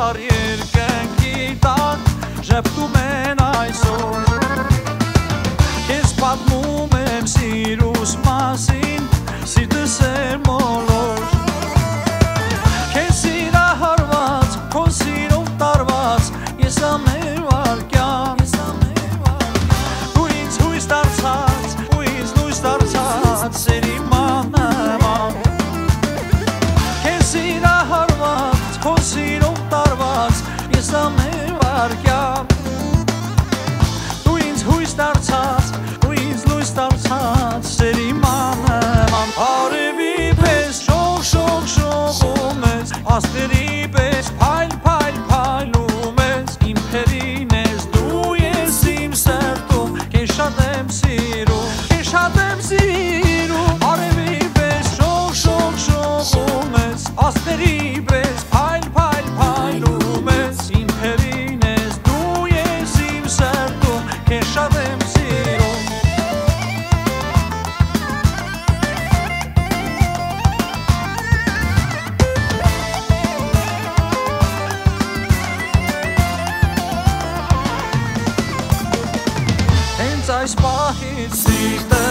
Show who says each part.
Speaker 1: Ահար երկնքի տակ ժպտում են այսօր Քեզ պատմում եմ սիրուս մասին Սիրտս էր մոլոր Քեզ սիրահարված, քո սիրով տարված Ես ամեն վարկյան Դու ինձ հույս դարձած, ու ինձ լույս դարձած Սերի մանման Քեզ սիրահարված, քո սիրով տարված Ես ամեն վարկյան Դու ինձ հույս դարձած, ու ինձ լույս դարձած Սերի մանման Արևի պես շող շողում ես Աստերի պես փայլ փայլում ես Իմ թերին ես դու ես իմ սրտում Քեզ շատ եմ սիրում, քեզ շատ եմ սիրում Արևի պես շող շողում ես Աստերի պես փայլ փայլում ես Իմ թերին ես դու ես իմ սրտում Քեզ շատ եմ սիրում Այս պահից սիրտը